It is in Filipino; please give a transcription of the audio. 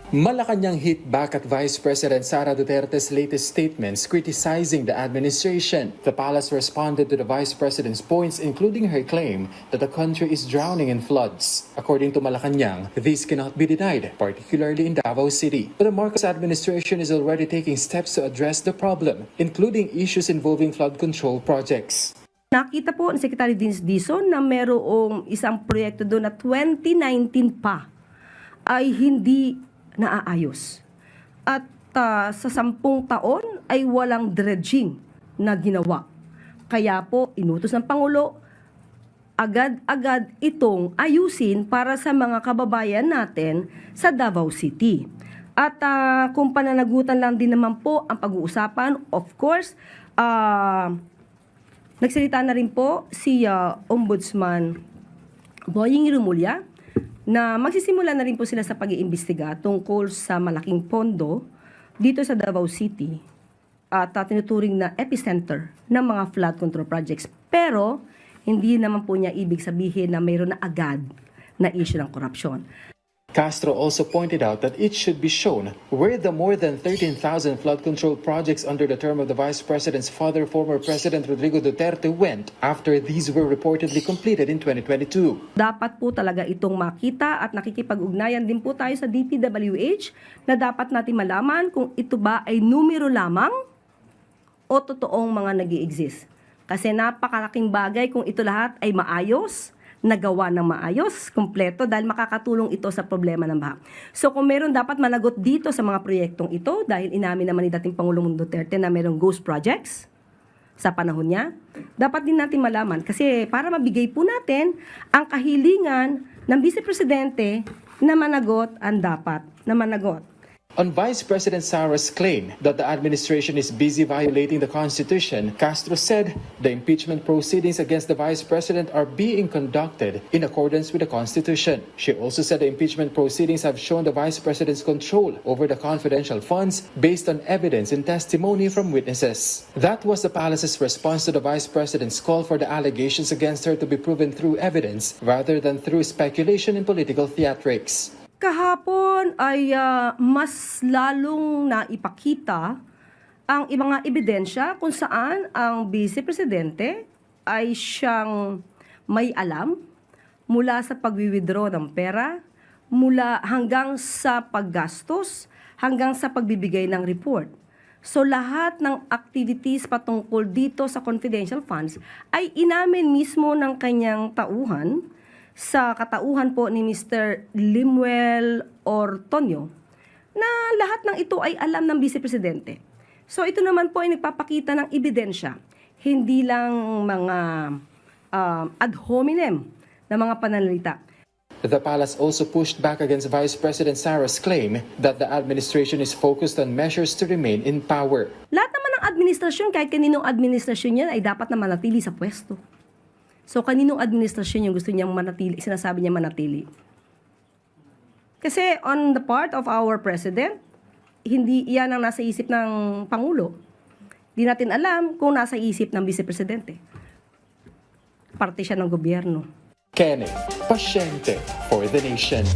Malacanang hit back at Vice President Sara Duterte's latest statements criticizing the administration. The palace responded to the Vice President's points, including her claim that the country is drowning in floods. According to Malacanang, this cannot be denied, particularly in Davao City. But the Marcos administration is already taking steps to address the problem, including issues involving flood control projects. Nakita po ni Secretary Vince Dizon na merong isang proyekto doon na 2019 pa ay hindi naaayos. At sa 10 taon ay walang dredging na ginawa. Kaya po, inutos ng Pangulo, agad-agad itong ayusin para sa mga kababayan natin sa Davao City. At kung pananagutan lang din naman po ang pag-uusapan, of course, nagsalita na rin po si Ombudsman Boying Rimulya na magsisimula na rin po sila sa pag-iimbestiga tungkol sa malaking pondo dito sa Davao City at tinuturing na epicenter ng mga flood control projects. Pero hindi naman po niya ibig sabihin na mayroon na agad na issue ng korupsyon. Castro also pointed out that it should be shown where the more than 13,000 flood control projects under the term of the Vice President's father, former President Rodrigo Duterte, went after these were reportedly completed in 2022. Dapat po talaga itong makita at nakikipag-ugnayan din po tayo sa DPWH na dapat natin malaman kung ito ba ay numero lamang o totoong mga nag-i-exist. Kasi napakalaking bagay kung ito lahat ay maayos, nagawa ng maayos, kumpleto, dahil makakatulong ito sa problema ng baha. So kung meron dapat managot dito sa mga proyektong ito, dahil inamin naman ni dating Pangulong Duterte na merong ghost projects sa panahon niya, dapat din natin malaman. Kasi para mabigay po natin ang kahilingan ng Vice Presidente na managot ang dapat na managot. On Vice President Sara's claim that the administration is busy violating the Constitution, Castro said the impeachment proceedings against the Vice President are being conducted in accordance with the Constitution. She also said the impeachment proceedings have shown the Vice President's control over the confidential funds based on evidence and testimony from witnesses. That was the palace's response to the Vice President's call for the allegations against her to be proven through evidence rather than through speculation and political theatrics. Kahapon ay mas lalong naipakita ang mga ebidensya kung saan ang Vice Presidente ay siyang may alam mula sa pag-withdraw ng pera, mula hanggang sa paggastos, hanggang sa pagbibigay ng report. So lahat ng activities patungkol dito sa confidential funds ay inamin mismo ng kanyang tauhan sa katauhan po ni Mr. Limuel Ortonio na lahat ng ito ay alam ng Vice Presidente. So ito naman po ay nagpapakita ng ebidensya, hindi lang mga ad hominem na mga pananalita. The palace also pushed back against Vice President Sara's claim that the administration is focused on measures to remain in power. Lahat naman ng administrasyon, kahit kaninong administrasyon yan, ay dapat na manatili sa pwesto. So, kaninong administrasyon yung gusto niyang manatili, sinasabi niya manatili? Kasi on the part of our President, hindi iyan ang nasa isip ng Pangulo. Di natin alam kung nasa isip ng Vice Presidente. Parte siya ng gobyerno. Kenneth, pasyente for the nation.